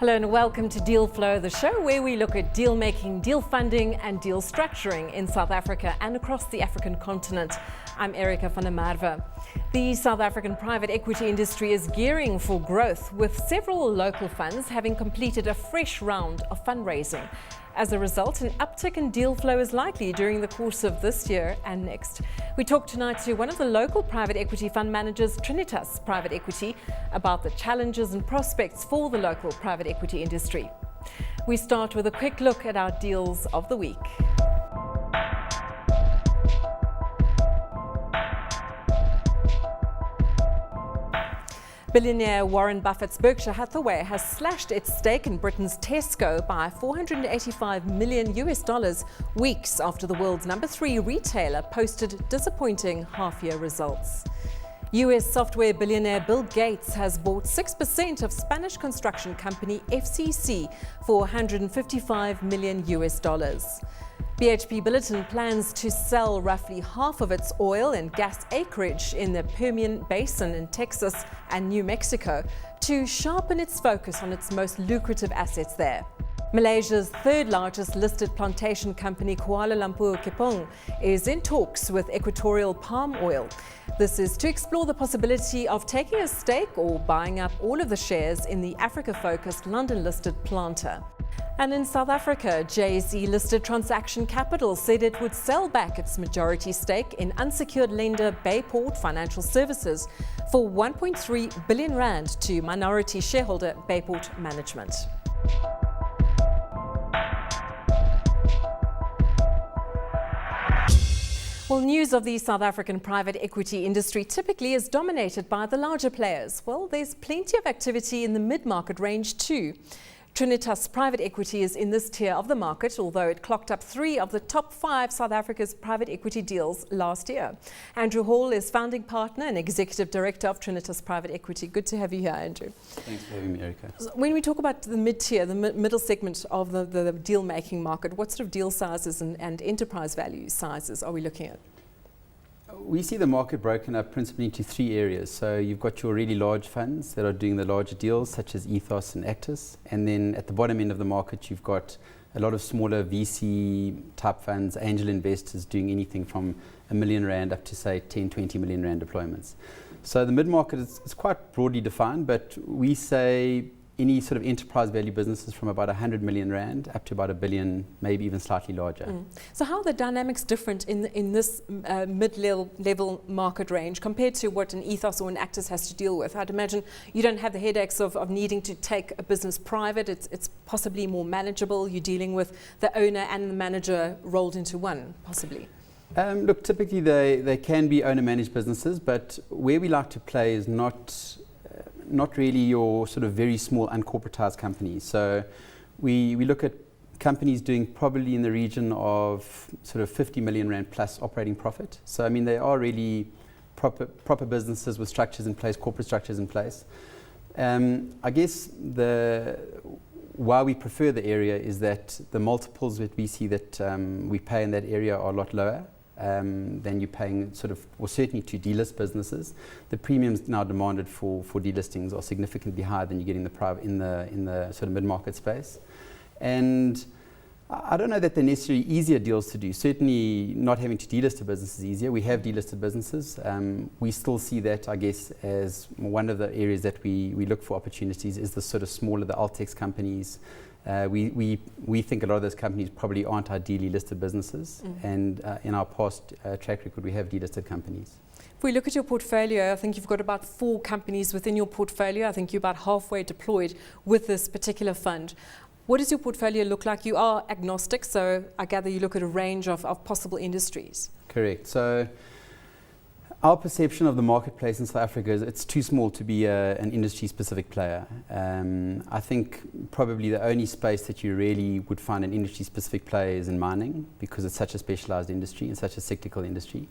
Hello and welcome to Deal Flow, the show where we look at deal making, deal funding and deal structuring in South Africa and across the African continent. I'm Erica van der Merwe. The South African private equity industry is gearing for growth, with several local funds having completed a fresh round of fundraising. As a result, an uptick in deal flow is likely during the course of this year and next. We talk tonight to one of the local private equity fund managers, Trinitas Private Equity, about the challenges and prospects for the local private equity industry. We start with a quick look at our deals of the week. Billionaire Warren Buffett's Berkshire Hathaway has slashed its stake in Britain's TESCO by $485 million weeks after the world's number 3 retailer posted disappointing half-year results. US software billionaire Bill Gates has bought 6% of Spanish construction company FCC for $155 million. BHP Billiton plans to sell roughly half of its oil and gas acreage in the Permian Basin in Texas and New Mexico to sharpen its focus on its most lucrative assets there. Malaysia's third largest listed plantation company, KUALA LAMPUR KEPONG, is in talks with Equatorial palm oil. This is to explore the possibility of taking a stake or buying up all of the shares in the Africa-focused London-listed planter. And in South Africa, JSE-listed Transaction Capital said it would sell back its majority stake in unsecured lender BAYPORT Financial Services for 1.3 billion rand to minority shareholder BAYPORT Management. Well, news of the South African private equity industry typically is dominated by the larger players. Well, there's plenty of activity in the mid-market range too. Trinitas Private Equity is in this tier of the market, although it clocked up 3 of the top 5 South Africa's private equity deals last year. Andrew Hall is founding partner and executive director of Trinitas Private Equity. Good to have you here, Andrew. Thanks for having me, Erica. When we talk about the mid-tier, the middle segment of the deal-making market, what sort of deal sizes and enterprise value sizes are we looking at? We see the market broken up principally into 3 areas. So you've got your really large funds that are doing the larger deals, such as Ethos and Actis. And then at the bottom end of the market, you've got a lot of smaller VC type funds, angel investors doing anything from R1 million up to, say, 10, 20 million rand deployments. So the mid-market is quite broadly defined, but we say any sort of enterprise value businesses from about 100 million rand up to about 1 billion, maybe even slightly larger. So how are the dynamics different in this mid-level market range compared to what an Ethos or an Actis has to deal with? I'd imagine you don't have the headaches of needing to take a business private. It's possibly more manageable. You're dealing with the owner and the manager rolled into one, possibly. Look, typically they can be owner-managed businesses, but where we like to play is not really your sort of very small uncorporatized companies. So we look at companies doing probably in the region of sort of 50 million rand plus operating profit. So I mean, they are really proper businesses with structures in place, corporate structures in place. I guess why we prefer the area is that the multiples that we see that we pay in that area are a lot lower than you're paying sort of, or certainly to delist businesses. The premiums now demanded for delistings are significantly higher than you get in the sort of mid-market space. And I don't know that they're necessarily easier deals to do. Certainly not having to delist a business is easier. We have delisted businesses. We still see that, I guess, as one of the areas that we look for opportunities is the sort of smaller, the Altex companies. We think a lot of those companies probably aren't ideally listed businesses, and in our past track record we have delisted companies. If we look at your portfolio, I think you've got about 4 companies within your portfolio. I think you're about halfway deployed with this particular fund. What does your portfolio look like? You are agnostic, so I gather you look at a range of possible industries. Correct. So our perception of the marketplace in South Africa is it's too small to be an industry-specific player. I think probably the only space that you really would find an industry-specific player is in mining, because it's such a specialized industry and such a cyclical industry.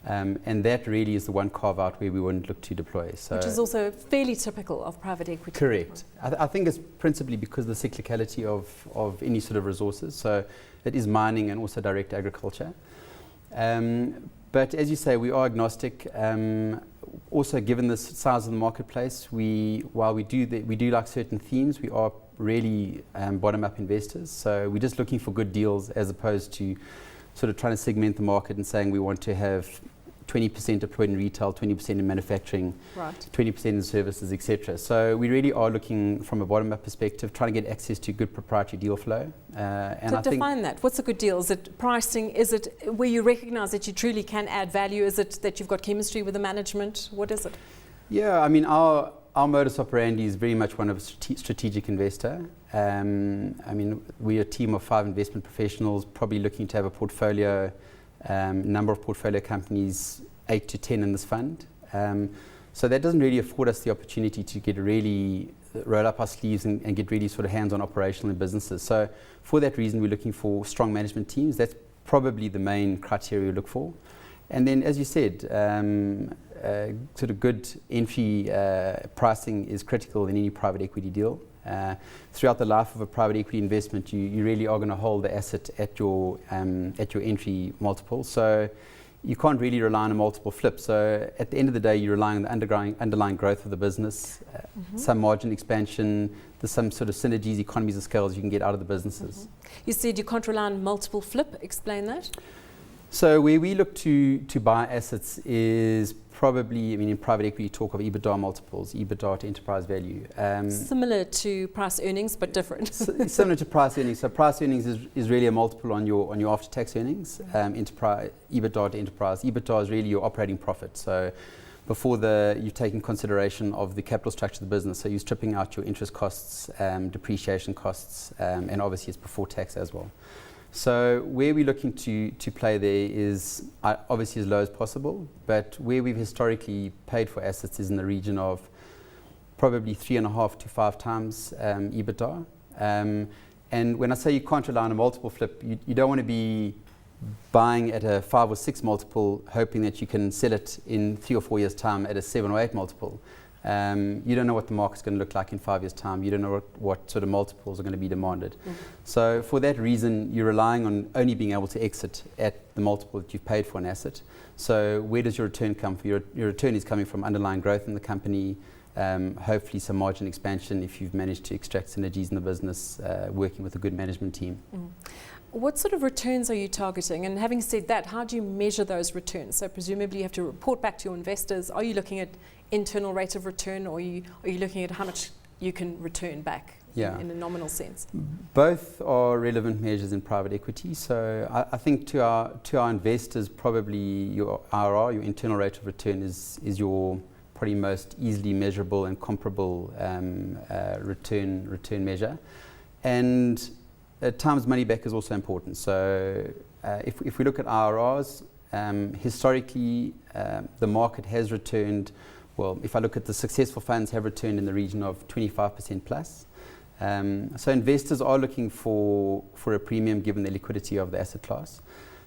And that really is the one carve-out where we wouldn't look to deploy. So which is also fairly typical of private equity. Correct. I think it's principally because of the cyclicality of any sort of resources. So it is mining and also direct agriculture. But as you say, we are agnostic. Also, given the size of the marketplace, while we do like certain themes, we are really bottom-up investors. So we're just looking for good deals as opposed to sort of trying to segment the market and saying we want to have 20% deployed in retail, 20% in manufacturing, right, 20% in services, etc. So we really are looking from a bottom-up perspective, trying to get access to good proprietary deal flow. And so define that. What's a good deal? Is it pricing? Is it where you recognise that you truly can add value? Is it that you've got chemistry with the management? What is it? Yeah, I mean, our modus operandi is very much one of a strategic investor. I mean, we're a team of 5 investment professionals, probably looking to have a portfolio, number of portfolio companies, 8 to 10 in this fund. So that doesn't really afford us the opportunity to get really roll up our sleeves and get really sort of hands-on operational in businesses. So for that reason, we're looking for strong management teams. That's probably the main criteria we look for. And then, as you said, sort of good entry pricing is critical in any private equity deal. Throughout the life of a private equity investment, you really are going to hold the asset at your entry multiple. So you can't really rely on a multiple flip. So at the end of the day, you're relying on the underlying growth of the business, some margin expansion, there's some sort of synergies, economies of scales you can get out of the businesses. You said you can't rely on multiple flip. Explain that. So where we look to buy assets is probably, I mean, in private equity, you talk of EBITDA multiples, EBITDA to enterprise value. Similar to price earnings, but different. Similar to price earnings. So price earnings is really a multiple on your after-tax earnings. Enterprise EBITDA to enterprise. EBITDA is really your operating profit. So before you're taking consideration of the capital structure of the business. So you're stripping out your interest costs, depreciation costs, and obviously it's before tax as well. So where we're looking to play there is obviously as low as possible, but where we've historically paid for assets is in the region of probably 3.5 to 5 times EBITDA. And when I say you can't rely on a multiple flip, you don't want to be buying at a 5 or 6 multiple, hoping that you can sell it in 3 or 4 years' time at a 7 or 8 multiple. You don't know what the market's going to look like in 5 years' time. You don't know what sort of multiples are going to be demanded. So for that reason, you're relying on only being able to exit at the multiple that you've paid for an asset. So where does your return come from? Your return is coming from underlying growth in the company, hopefully some margin expansion if you've managed to extract synergies in the business, working with a good management team. What sort of returns are you targeting? And having said that, how do you measure those returns? So presumably you have to report back to your investors. Are you looking at internal rate of return, or are you looking at how much you can return back in a nominal sense? Both are relevant measures in private equity. So I think to our investors, probably your IRR, your internal rate of return, is your probably most easily measurable and comparable return measure. And times money back is also important. So if we look at IRRs, historically the market has returned, well, if I look at the successful funds, have returned in the region of 25% plus. So investors are looking for a premium given the liquidity of the asset class.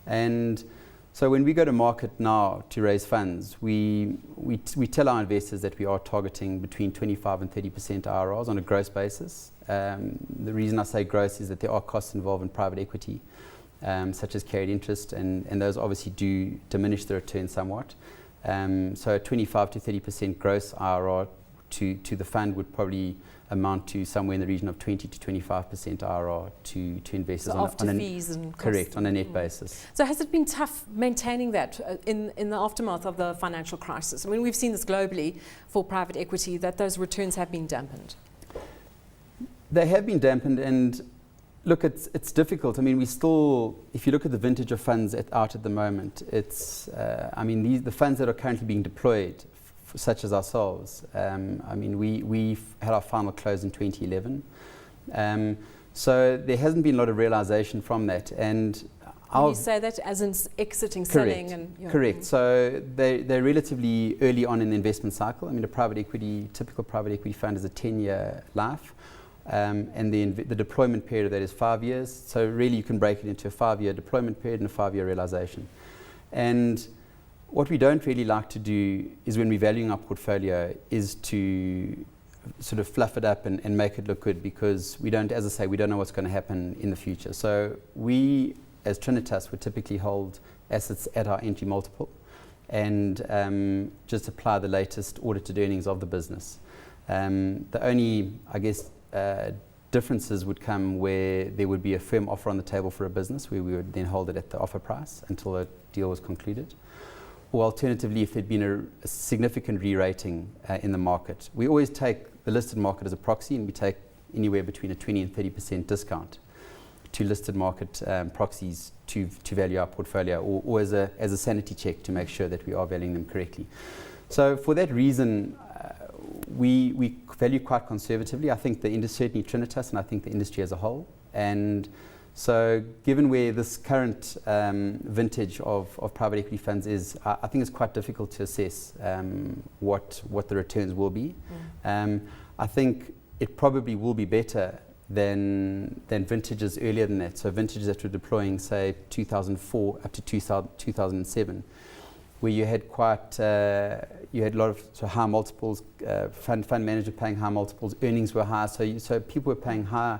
And so when we go to market now to raise funds, we tell our investors that we are targeting between 25 and 30% IRRs on a gross basis. The reason I say gross is that there are costs involved in private equity, such as carried interest, and those obviously do diminish the return somewhat. So 25 to 30% gross IRR to the fund would probably amount to somewhere in the region of 20 to 25% IRR to investors. So after fees and costs. Correct, on a net basis. So has it been tough maintaining that in the aftermath of the financial crisis? I mean, we've seen this globally for private equity, that those returns have been dampened. They have been dampened, and look, it's difficult. I mean, we still, if you look at the vintage of funds out at the moment, it's, I mean, the funds that are currently being deployed, such as ourselves, I mean, we've had our final close in 2011. So there hasn't been a lot of realization from that. And you say that as in exiting, selling, and correct. So they're relatively early on in the investment cycle. I mean, typical private equity fund is a 10-year life. And the deployment period of that is 5 years. So really you can break it into a 5-year deployment period and a 5-year realization. And what we don't really like to do is, when we're valuing our portfolio, is to sort of fluff it up and make it look good, because we don't, as I say, we don't know what's going to happen in the future. So we, as Trinitas, would typically hold assets at our entry multiple and just apply the latest audited earnings of the business. The only, I guess, differences would come where there would be a firm offer on the table for a business where we would then hold it at the offer price until a deal was concluded. Or alternatively, if there'd been a significant re-rating in the market. We always take the listed market as a proxy, and we take anywhere between a 20 and 30% discount to listed market proxies to value our portfolio, or as a sanity check to make sure that we are valuing them correctly. So for that reason, we value quite conservatively. I think the industry, certainly Trinitas, and I think the industry as a whole. And so given where this current vintage of private equity funds is, I think it's quite difficult to assess what the returns will be. I think it probably will be better than vintages earlier than that. So vintages that were deploying, say, 2004 up to 2007, where you had you had a lot of sort of high multiples, fund manager paying high multiples, earnings were high, so people were paying high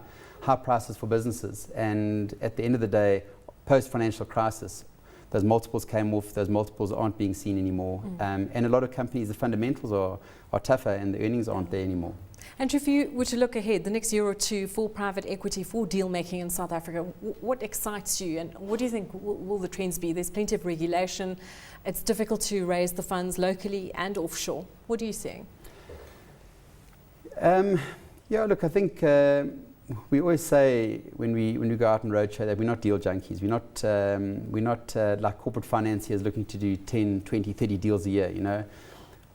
prices for businesses. And at the end of the day, post-financial crisis, those multiples came off, those multiples aren't being seen anymore. And a lot of companies, the fundamentals are tougher and the earnings aren't there anymore. Andrew, if you were to look ahead, the next year or two for private equity, for deal making in South Africa, what excites you and what do you think will the trends be? There's plenty of regulation. It's difficult to raise the funds locally and offshore. What are you seeing? Yeah, look, I think we always say when we go out on roadshow that we're not deal junkies. We're not like corporate financiers looking to do 10, 20, 30 deals a year, you know.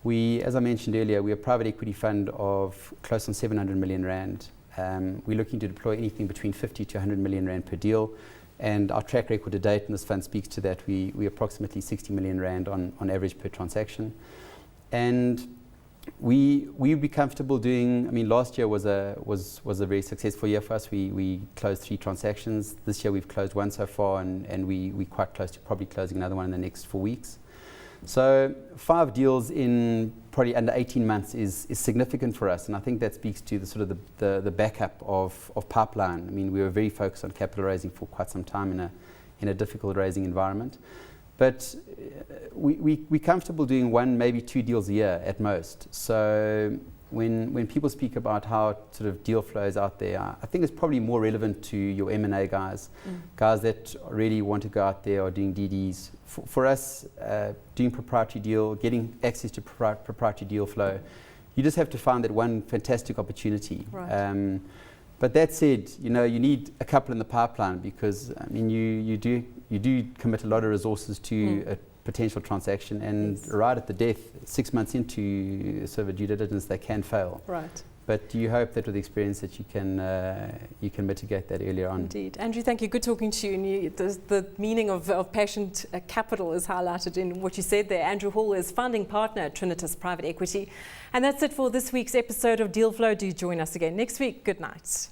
We, as I mentioned earlier, we're a private equity fund of close on 700 million rand. We're looking to deploy anything between 50 to 100 million rand per deal. And our track record to date in this fund speaks to that. We approximately 60 million rand on average per transaction. And we'd be comfortable doing, I mean, last year was a very successful year for us. We closed 3 transactions. This year we've closed 1 so far, and we're quite close to probably closing another one in the next 4 weeks. So 5 deals in probably under 18 months is significant for us, and I think that speaks to the sort of the backup of pipeline. I mean, we were very focused on capital raising for quite some time in a difficult raising environment. But we're comfortable doing 1, maybe 2 deals a year at most. So when people speak about how sort of deal flow is out there, I think it's probably more relevant to your M&A guys, guys that really want to go out there or doing DDs. For us, doing proprietary deal, getting access to proprietary deal flow, you just have to find that one fantastic opportunity. Right. But that said, you know, you need a couple in the pipeline because I mean, you do commit a lot of resources to a potential transaction, and right at the death, 6 months into sort of a due diligence, they can fail. Right. But you hope that with experience that you can mitigate that earlier on. Indeed. Andrew, thank you. Good talking to you. And the meaning of patient capital is highlighted in what you said there. Andrew Hall is founding partner at Trinitas Private Equity. And that's it for this week's episode of Deal Flow. Do join us again next week. Good night.